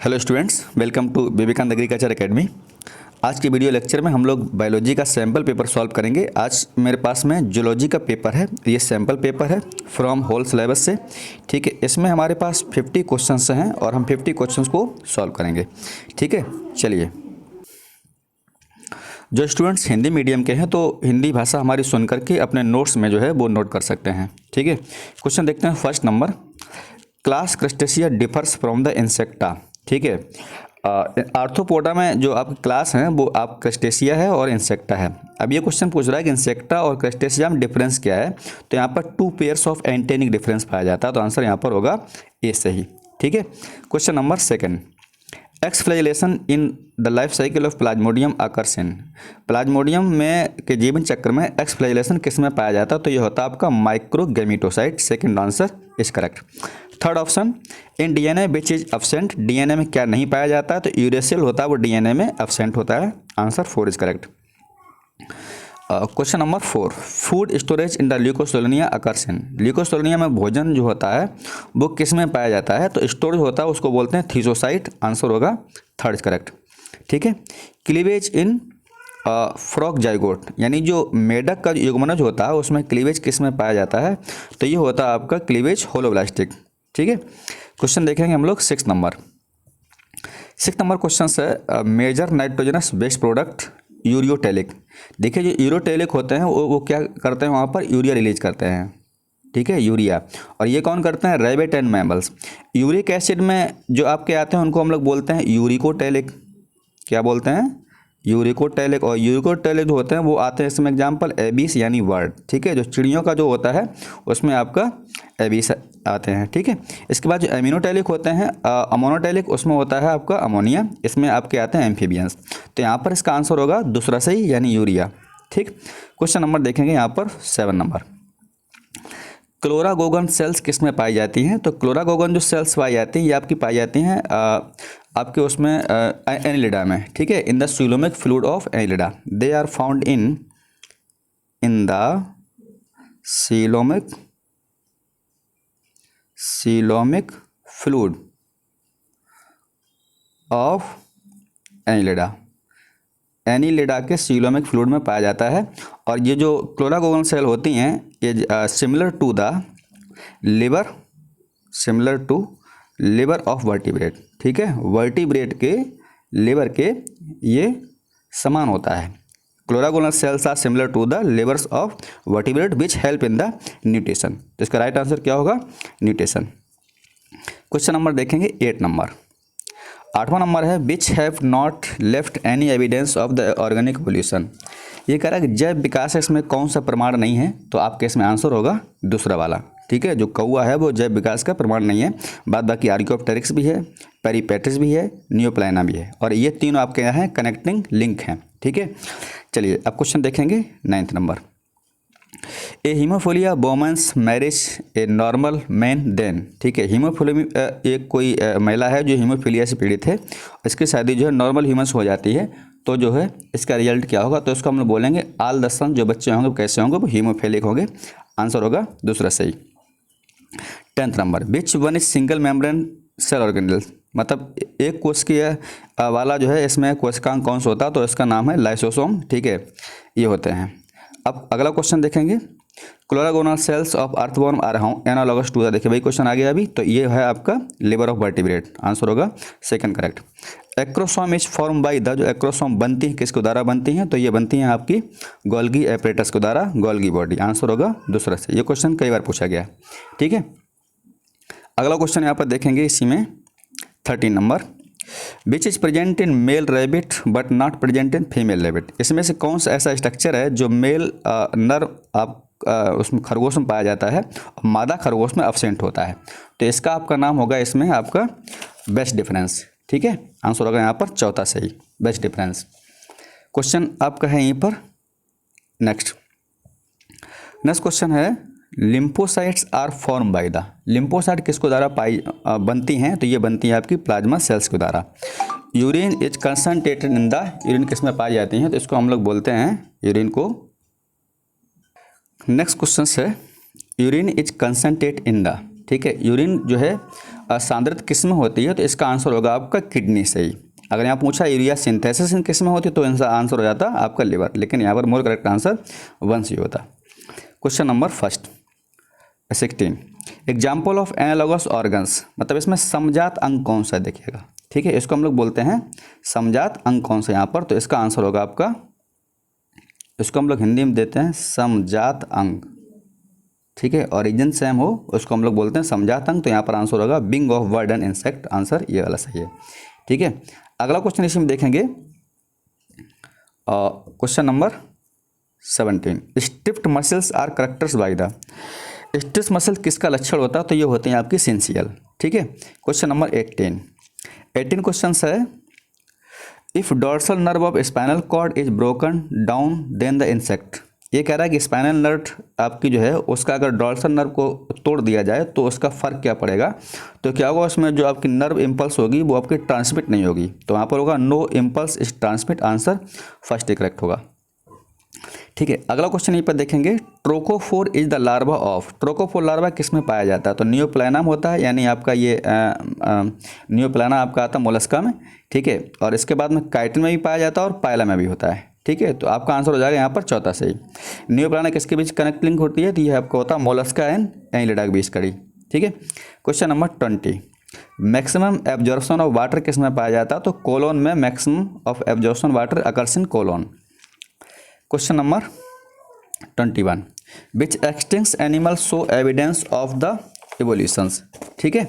Hello students, welcome to Vivekananda agriculture academy. आज के video lecture में हम लोग बायोलॉजी का सैम्पल पेपर सॉल्व करेंगे। आज मेरे पास में जूलॉजी का पेपर है, ये सैम्पल पेपर है फ्रॉम होल सिलेबस से। ठीक है, इसमें हमारे पास 50 क्वेश्चंस हैं और हम 50 क्वेश्चंस को सॉल्व करेंगे। ठीक है, चलिए। जो स्टूडेंट्स हिंदी मीडियम के हैं तो हिंदी भाषा हमारी सुन करके अपने नोट्स में जो है वो नोट कर सकते हैं। ठीक है, क्वेश्चन देखते हैं। First number, class crustacea differs from the insecta. ठीक है, आर्थ्रोपोडा में जो आपकी क्लास हैं वो आप क्रस्टेशिया है और इंसेक्टा है। अब ये क्वेश्चन पूछ रहा है कि इंसेक्टा और क्रस्टेशिया में डिफरेंस क्या है, तो यहाँ पर 2 पेयर्स ऑफ एंटेनिक डिफरेंस पाया जाता है, तो आंसर यहाँ पर होगा ए सही। ठीक है, question number second, x flagellation in the life cycle of Plasmodium occurs in. Plasmodium में के जीवन चक्र में एक्स फ्लैजिलेशन किस में पाया जाता है, तो ये होता है आपका microgametocyte. Second answer is correct. Third option, in DNA which is absent. DNA में क्या नहीं पाया जाता है, तो यूरेसिल होता है वो डीएनए में एब्सेंट होता है। Answer 4 is correct. Question number 4, food storage in the Leucosolenia occurs in. Leucosolenia में भोजन जो होता है वो किस में पाया जाता है, तो स्टोरेज होता है उसको बोलते हैं थीसोसाइट। आंसर होगा 3rd इज करेक्ट। ठीक है, क्लीवेज इन फ्रॉग जाइगोट, यानी जो मेढक का युग्मनज होता है उसमें क्लीवेज किस में पाया जाता है, तो ये होता है आपका क्लीवेज होलोब्लास्टिक। ठीक है, क्वेश्चन देखेंगे हम लोग 6 नंबर। 6 नंबर क्वेश्चन है, major nitrogenous waste product ureotelic. देखिए, जो यूरियोटेलिक होते हैं वो क्या करते हैं, वहाँ पर यूरिया रिलीज करते हैं। ठीक है, यूरिया। और ये कौन करते हैं, rabbit and mammals. Uric acid में जो आपके आते हैं उनको हम लोग बोलते हैं यूरिकोटेलिक। क्या बोलते हैं, यूरिकोटेलिक। और यूरिकोटेलिक जो होते हैं वो आते हैं, इसमें एग्जाम्पल एबीस यानी वर्ड। ठीक है, जो चिड़ियों का जो होता है उसमें आपका एबीस आते हैं। ठीक है, इसके बाद जो एमिनोटेलिक होते हैं अमोनोटेलिक, उसमें होता है आपका अमोनिया। इसमें आपके आते हैं एम्फीबियंस। तो यहाँ पर इसका आंसर होगा दूसरा सही, यानी यूरिया। ठीक, क्वेश्चन नंबर देखेंगे यहाँ पर 7 नंबर। क्लोरागोगन सेल्स किस में पाई जाती हैं, तो क्लोरागोगन जो सेल्स पाई जाती हैं ये आपकी पाई जाती हैं आपके उसमें एनिलिडा में। ठीक है, in the coelomic fluid of Annelida. They are found in the coelomic fluid of Annelida. Annelida के सीलोमिक फ्लूइड में पाया जाता है। और ये जो क्लोरागोगन सेल होती हैं ये similar to liver of vertebrate. ठीक है, वर्टिब्रेट के लिवर के ये समान होता है। क्लोरागोनल cells are similar to the livers of vertebrate which help in the nutrition. तो इसका राइट आंसर क्या होगा, न्यूट्रिशन। क्वेश्चन नंबर देखेंगे 8 नंबर। 8वां नंबर है, which have not left any evidence of the organic evolution. ये कह रहा है कि जैव विकास इसमें कौन सा प्रमाण नहीं है, तो आपके इसमें आंसर होगा दूसरा वाला। ठीक है, जो कौआ है वो जैव विकास का प्रमाण नहीं है। बाद बाकी आर्कियोप्टेरिक्स भी है, पेरिपेट्रिस भी है, नियोप्लाना भी है, और ये तीनों आपके यहाँ हैं कनेक्टिंग लिंक हैं। ठीक है, चलिए अब क्वेश्चन देखेंगे 9th नंबर। A haemophilia womens marriage a normal man then. ठीक है, हीमोफिलिया एक कोई महिला है जो हीमोफिलिया से पीड़ित है, इसकी शादी जो है नॉर्मल ह्यूमंस हो जाती है, तो जो है इसका रिजल्ट क्या होगा, तो इसको हम लोग बोलेंगे ऑल द सन, जो बच्चे होंगे वो कैसे होंगे, वो हीमोफिलिक होंगे। आंसर होगा दूसरा सही। 10th नंबर, which one is single membrane cell organelle. मतलब एक कोशिकीय वाला जो है इसमें कोशिकांग कौन सा होता है, तो इसका नाम है लाइसोसोम। ठीक है, ये होते हैं। अब अगला क्वेश्चन देखेंगे, क्लोरागोनल cells of earthworm are analogous to the. देखिए वही क्वेश्चन आ गया अभी, तो ये है आपका लिवर ऑफ वर्टिब्रेट। आंसर होगा 2nd correct. Acrosome is form by the, जो एक्रोसोम बनती है किसके द्वारा बनती हैं, तो ये बनती हैं आपकी गोल्गी एपरेटस के द्वारा, गोल्गी बॉडी। आंसर होगा दूसरा से। ये क्वेश्चन कई बार पूछा गया। ठीक है, अगला क्वेश्चन यहाँ पर देखेंगे इसी में 13 नंबर, which is present in male rabbit but not present in female rabbit. इसमें से कौन सा ऐसा स्ट्रक्चर है जो मेल नर आप उसमें खरगोश में पाया जाता है और मादा खरगोश में एब्सेंट होता है, तो इसका आपका नाम होगा इसमें आपका बेस्ट डिफरेंस। ठीक है, आंसर होगा यहाँ पर चौथा सही, बेस्ट डिफरेंस। क्वेश्चन आपका है यहीं पर नेक्स्ट क्वेश्चन है, lymphocytes are form by the. Lymphocyte किसको द्वारा बनती हैं, तो ये बनती है आपकी प्लाज्मा सेल्स के द्वारा। Urine is concentrated in the, urine किस में पाई जाती हैं, तो इसको हम लोग बोलते हैं यूरिन को। नेक्स्ट क्वेश्चन है, urine is concentrate in the. ठीक है, यूरिन जो है सांद्रित किस में होती है, तो इसका आंसर होगा आपका किडनी से ही। अगर यहाँ पूछा यूरिया सिंथेसिस किस में होती है तो इनका आंसर हो जाता आपका लिवर, लेकिन यहाँ पर मोर करेक्ट आंसर 1 सी होता। Question number 16 example of analogous organs, मतलब इसमें समजात अंग कौन सा है देखिएगा, ठीक है, इसको हम लोग बोलते हैं समजात अंग कौन सा यहाँ पर, तो इसका आंसर होगा आपका, इसको हम लोग हिंदी में देते हैं समजात अंग, ठीक है, ओरिजिन सेम हो उसको हम लोग बोलते हैं समजात अंग, तो यहाँ पर आंसर होगा wing of bird and insect, answer ये वाला सही है, ठीक है। अगला क्वेश्चन इसमें देखेंगे question number 17 stiff muscles are characters by the, stiff muscle किसका लक्षण होता है, तो ये होते हैं आपकी सेंसियल, ठीक है। क्वेश्चन नंबर 18 क्वेश्चन है if dorsal nerve of spinal cord is broken down then the insect, ये कह रहा है कि स्पाइनल नर्व आपकी जो है उसका अगर डोर्सल नर्व को तोड़ दिया जाए तो उसका फ़र्क क्या पड़ेगा, तो क्या होगा उसमें जो आपकी नर्व इम्पल्स होगी वो आपकी ट्रांसमिट नहीं होगी, तो वहाँ पर होगा no impulse is transmit, answer first correct होगा, ठीक है। अगला क्वेश्चन यहीं पर देखेंगे trochophore is the larva of, trochophore larva किस में पाया जाता है, तो नियोप्लानम होता है, यानी आपका ये नियोप्लानम आपका आता है मोलस्का में, ठीक है, और इसके बाद में काइटिन में भी पाया जाता है और पायला में भी होता है, ठीक है, तो आपका आंसर हो जाएगा यहाँ पर चौथा सही। नियोप्लानम किसके बीच कनेक्ट लिंक होती है, तो ये आपका होता है मोलस्का एंड एनिलिडा के बीच कड़ी, ठीक है। Question number 20 maximum absorption of water किस में पाया जाता है, तो कोलोन में maximum of absorption water occurs in colon. Question number 21 which extinct animal show evidence of the evolutions, ठीक है,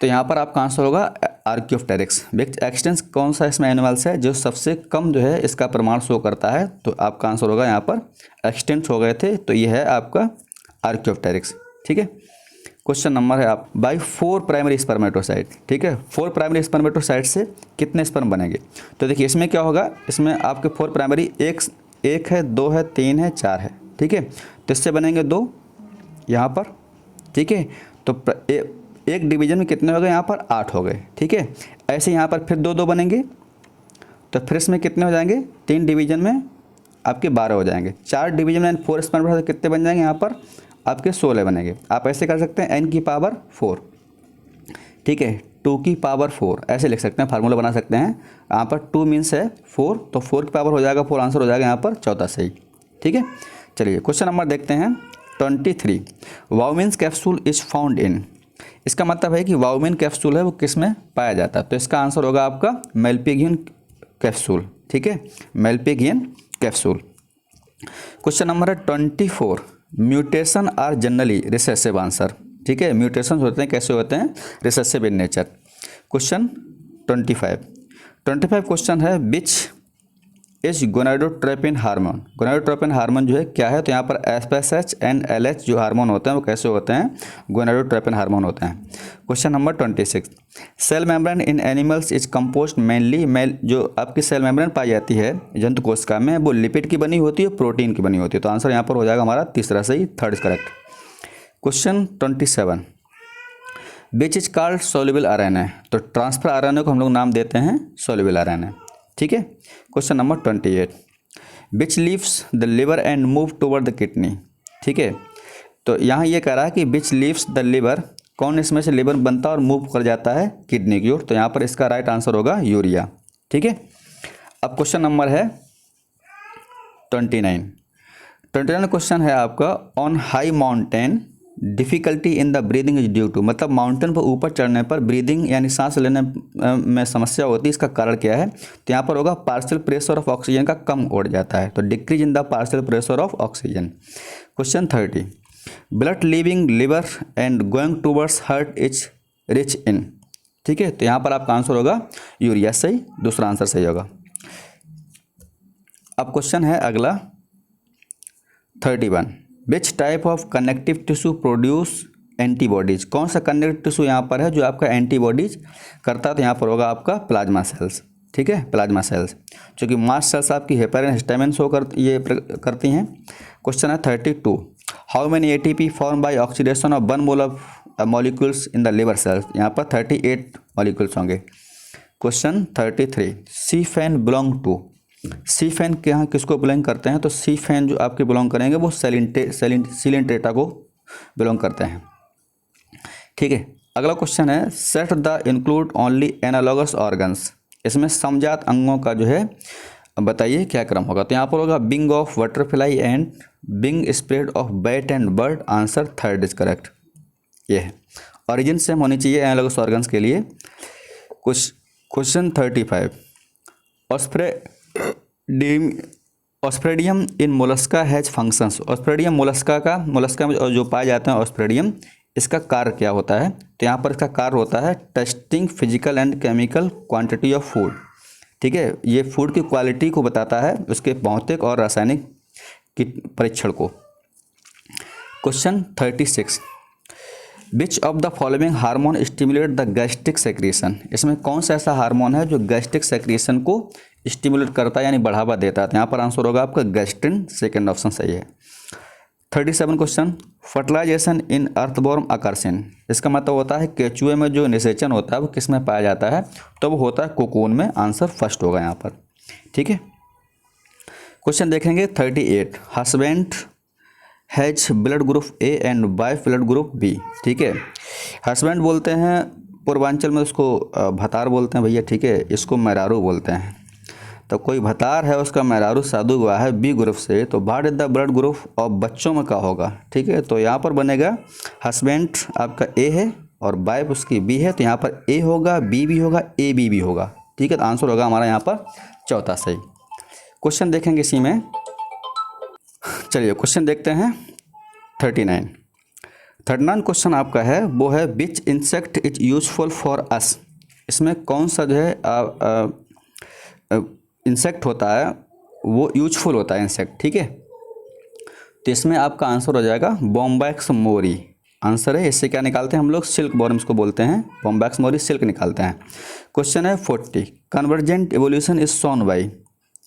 तो यहाँ पर आपका आंसर होगा आर्कियोप्टेरिक्स। विच एक्सटिंक्ट कौन सा इसमें एनिमल्स है जो सबसे कम जो है इसका प्रमाण शो करता है, तो आपका आंसर होगा यहाँ पर एक्सटिंक्ट हो गए थे, तो ये है आपका आर्कियोप्टेरिक्स, ठीक है। क्वेश्चन नंबर है आप बाई 4 प्राइमरी स्पर्मेटोसाइट, ठीक है, 4 प्राइमरी स्पर्मेटोसाइट से कितने स्पर्म बनेंगे, तो देखिए इसमें क्या होगा, इसमें आपके 4 प्राइमरी एक है, 2 है, 3 है, 4 है, ठीक है, तो इससे बनेंगे 2 यहाँ पर, ठीक है, तो एक डिवीजन में कितने हो गए यहाँ पर 8 हो गए, ठीक है, ऐसे यहाँ पर फिर 2 बनेंगे, तो फिर इसमें कितने हो जाएंगे 3 डिवीजन में आपके 12 हो जाएंगे, 4 डिवीजन में 4 स्पर्मेटोसाइट कितने बन जाएंगे यहाँ पर आपके 16 बनेंगे। आप ऐसे कर सकते हैं n की पावर 4, ठीक है, 2 की पावर 4 ऐसे लिख सकते हैं, फार्मूला बना सकते हैं, यहाँ पर 2 मीन्स है 4, तो 4 की पावर हो जाएगा 4, आंसर हो जाएगा यहाँ पर चौथा सही, ठीक है। चलिए क्वेश्चन नंबर देखते हैं 23 वाउमिन्स कैप्सूल इज फाउंड इन, इसका मतलब है कि वाउमिन कैप्सूल है वो किस में पाया जाता है, तो इसका आंसर होगा आपका मेल्पिगियन कैप्सूल, ठीक है, मेल्पिगियन कैप्सूल। क्वेश्चन नंबर है 24 mutation are generally recessive answer, ठीक है, म्यूटेशन होते हैं कैसे होते हैं recessive in nature. Question 25 question है which is gonadotropin hormone, gonadotropin hormone जो है क्या है, तो यहाँ पर FSH एंड LH जो हार्मोन होते हैं वो कैसे होते हैं गोनाडोट्रोपिन हार्मोन होते हैं। Question number 26 cell membrane in animals is composed mainly, जो आपकी सेल मेम्ब्रेन पाई जाती है जंतु कोशिका में वो लिपिड की बनी होती है, प्रोटीन की बनी होती है, तो आंसर यहाँ पर हो जाएगा हमारा तीसरा सही, third correct. Question 27 which is called soluble RNA, तो ट्रांसफर RNA को हम लोग नाम देते हैं सोल्यूबल RNA, ठीक है। Question number 28 which leaves the liver and move toward the kidney, ठीक है, तो यहाँ ये कह रहा है कि विच लीव्स द लिवर, कौन इसमें से लिवर बनता है और मूव कर जाता है किडनी की ओर, तो यहाँ पर इसका राइट आंसर होगा यूरिया, ठीक है। अब क्वेश्चन नंबर है 29 क्वेश्चन है आपका on high mountain difficulty in the breathing is due to, मतलब माउंटेन पर ऊपर चढ़ने पर ब्रीदिंग यानी सांस लेने में समस्या होती है, इसका कारण क्या है, तो यहाँ पर होगा पार्शियल प्रेशर ऑफ ऑक्सीजन का कम उड़ जाता है, तो decrease in the partial pressure of oxygen. Question 30 blood leaving liver and going towards heart is rich in, ठीक है, तो यहाँ पर आपका आंसर होगा यूरिया, सही, दूसरा आंसर सही होगा। अब क्वेश्चन है अगला 31 which type of connective tissue produce antibodies, कौन सा कनेक्टिव टिश्यू यहाँ पर है जो आपका एंटीबॉडीज करता है, तो यहाँ पर होगा आपका प्लाज्मा सेल्स, ठीक है, प्लाज्मा सेल्स, क्योंकि मास्ट सेल्स आपकी हेपेरिन हिस्टामिन शो करती हैं। क्वेश्चन है 32 how many ATP form by oxidation of 1 mole of molecules in the liver cells, यहाँ पर 38 मॉलिक्यूल्स होंगे। Question 33 sea fan belong to, sea fan के यहाँ किसको बिलोंग करते हैं, तो सी फैन जो आपके बिलोंग करेंगे वो सिलेंट्रेटा को बिलोंग करते हैं, ठीक है। अगला क्वेश्चन है set the include only analogous organs, इसमें समजात अंगों का जो है बताइए क्या क्रम होगा। तो यहाँ पर होगा wing of butterfly and wing spread of bat and bird, answer third is correct. ये है ऑरिजिन सेम होनी चाहिए एनालॉगस ऑर्गन्स के लिए। कुछ question 35 osphradium in mollusca has functions, osphradium mollusca में जो पाए जाते हैं ऑस्प्रेडियम, इसका कार्य क्या होता है। तो यहाँ पर इसका कार्य होता है testing physical and chemical quantity of food, ठीक है, ये फूड की क्वालिटी को बताता है, उसके भौतिक और रासायनिक की परीक्षण को। Question 36 which of the following hormone stimulate the gastric secretion, इसमें कौन सा ऐसा हार्मोन है जो गैस्ट्रिक सेक्रेशन को स्टिमुलेट करता है यानी बढ़ावा देता है। तो यहाँ पर आंसर होगा आपका गैस्ट्रिन, सेकेंड ऑप्शन सही है। 37 क्वेश्चन फर्टिलाइजेशन इन अर्थवॉर्म अकर्सिन, इसका मतलब होता है केचुए में जो निषेचन होता है वो किस में पाया जाता है, तो वो होता है कोकून में, आंसर फर्स्ट होगा यहाँ पर, ठीक है। क्वेश्चन देखेंगे 38 husband has blood group A and wife blood group B, ठीक है। हस्बैंड बोलते हैं पूर्वांचल में, उसको भतार बोलते हैं भैया, ठीक है, इसको मेहरारू बोलते हैं। तो कोई भतार है उसका मेहरारू शादी हुआ है बी ग्रुप से, तो what is the blood group of बच्चों में का होगा, ठीक है। तो यहाँ पर बनेगा हस्बैंड आपका ए है और वाइफ उसकी बी है, तो यहाँ पर ए होगा, बी भी होगा, ए बी भी होगा, ठीक है। तो आंसर होगा हमारा यहाँ पर चौथा सही। क्वेश्चन देखेंगे इसी में, चलिए क्वेश्चन देखते हैं 39 क्वेश्चन आपका है वो है विच insect is useful for us, इसमें कौन सा जो है इंसेक्ट होता है वो यूजफुल होता है इंसेक्ट, ठीक है। तो इसमें आपका आंसर हो जाएगा बॉम्बैक्स मोरी, आंसर है। इससे क्या निकालते हैं हम लोग, सिल्क वॉर्म्स को बोलते हैं, बॉम्बैक्स मोरी सिल्क निकालते हैं। क्वेश्चन है 40 convergent evolution is shown by,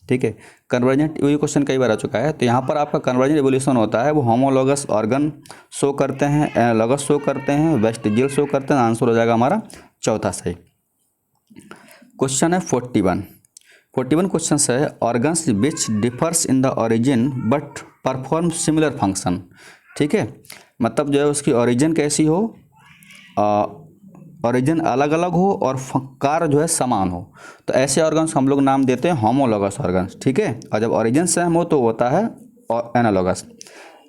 ठीक है। कन्वर्जेंट, ये क्वेश्चन कई बार आ चुका है। तो यहाँ पर आपका कन्वर्जेंट एवोल्यूशन होता है वो होमोलॉगस ऑर्गन शो करते हैं, एनालॉगस शो करते हैं, वेस्टिजियल शो करते हैं, आंसर हो जाएगा हमारा चौथा सही। क्वेश्चन है 41 क्वेश्चन है organs which differs in the origin but perform similar function, ठीक है। मतलब जो है उसकी ओरिजिन कैसी हो, ओरिजिन अलग अलग हो और कार्य जो है समान हो, तो ऐसे ऑर्गन्स हम लोग नाम देते हैं होमोलॉगस ऑर्गन्स, ठीक है। और जब ओरिजिन सेम हो तो होता है analogous.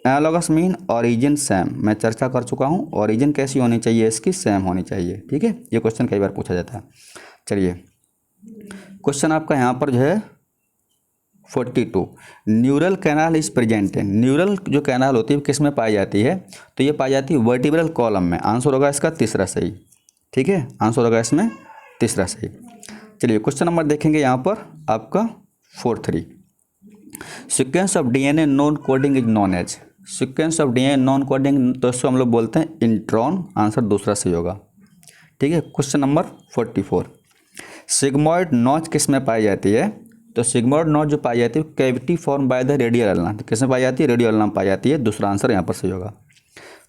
Analogous mean origin same, मैं चर्चा कर चुका हूँ, ओरिजिन कैसी होनी चाहिए इसकी, सेम होनी चाहिए, ठीक है। ये क्वेश्चन कई बार पूछा जाता है। चलिए क्वेश्चन आपका यहाँ पर जो है 42 न्यूरल कैनाल इज प्रेजेंट है, न्यूरल जो कैनाल होती है किस में पाई जाती है, तो ये पाई जाती है वर्टिब्रल कॉलम में, आंसर होगा इसका तीसरा सही, ठीक है, आंसर होगा इसमें तीसरा सही। चलिए क्वेश्चन नंबर देखेंगे यहाँ पर आपका 43 sequence of DNA non coding is non age, sequence of DNA non coding तो इसको हम लोग बोलते हैं इंट्रॉन, आंसर दूसरा सही होगा, ठीक है। क्वेश्चन नंबर 44 सिग्मॉइड नॉच किस में पाई जाती है, तो सिग्मॉइड नॉच जो पाई जाती है cavity form by the radial ulna, तो किस में पाई जाती है, रेडियल अल्ना पाई जाती है, दूसरा आंसर यहाँ पर सही होगा।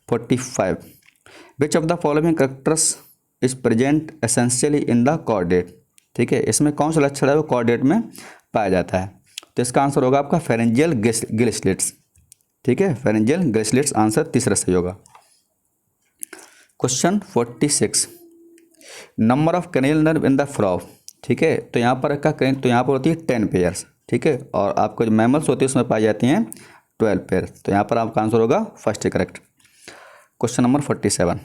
45 which of the following characters is present essentially in the chordate, ठीक है, इसमें कौन सा लक्षण है वो कॉर्डेट में पाया जाता है, तो इसका आंसर होगा आपका फेरेंजियल गिल स्लिट्स, ठीक है, फेरेंजियल गिल स्लिट्स, आंसर तीसरा सही होगा। Question 46 number of cranial nerve in the frog, ठीक है, तो यहाँ पर तो यहाँ पर होती है 10 पेयर्स, ठीक है, और आपको जो मैमल्स होती है उसमें पाई जाती हैं 12 पेयर, तो यहाँ पर आपका आंसर होगा first correct. Question number 47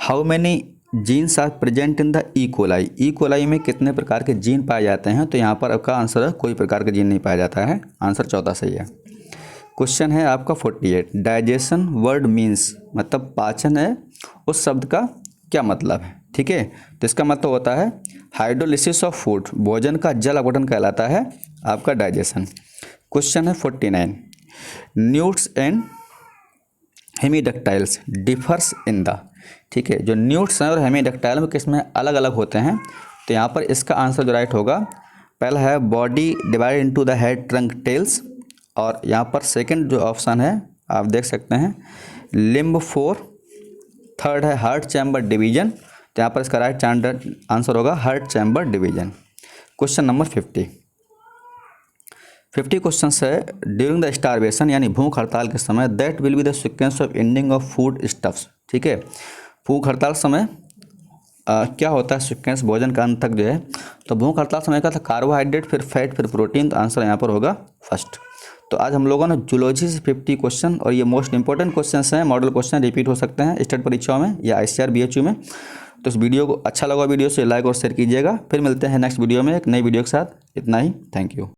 how many genes are present in the E coli, E coli में कितने प्रकार के जीन पाए जाते हैं, तो यहाँ पर आपका आंसर है कोई प्रकार के जीन नहीं पाया जाता है, आंसर चौथा सही है। क्वेश्चन है आपका 48 डाइजेशन वर्ड मीन्स, मतलब पाचन है उस शब्द का क्या मतलब है, ठीक है, तो इसका मतलब होता है हाइड्रोलिसिस ऑफ फूड, भोजन का जल अपघटन कहलाता है आपका डाइजेशन। क्वेश्चन है 49 newts and hemidactylus differs in the, ठीक है, जो न्यूट्स हैं और हेमीडक्टाइल में किस में अलग अलग होते हैं, तो यहाँ पर इसका आंसर जो राइट होगा पहला है body divide into the head trunk tails, और यहाँ पर सेकंड जो ऑप्शन है आप देख सकते हैं लिम्ब 4, थर्ड है हार्ट चैम्बर डिवीजन, तो यहाँ पर इसका राइट आंसर होगा heart chamber division. Question number 50 question है ड्यूरिंग द स्टारवेशन यानी भूख हड़ताल के समय that will be the sequence of ending of food stuffs, ठीक है, भूख हड़ताल समय क्या होता है सीक्वेंस भोजन का अंत तक जो है, तो भूख हड़ताल समय का था कार्बोहाइड्रेट, फिर फैट, फिर प्रोटीन। तो आंसर यहाँ पर होगा फर्स्ट। तो आज हम लोगों ने जूलॉजी से 50 क्वेश्चन, और ये मोस्ट इंपॉर्टेंट क्वेश्चन हैं, मॉडल क्वेश्चन रिपीट हो सकते हैं स्टेट परीक्षाओं में या ICAR BHU में। तो इस वीडियो को अच्छा लगा वीडियो से लाइक और शेयर कीजिएगा। फिर मिलते हैं नेक्स्ट वीडियो में एक नई वीडियो के साथ। इतना ही, थैंक यू।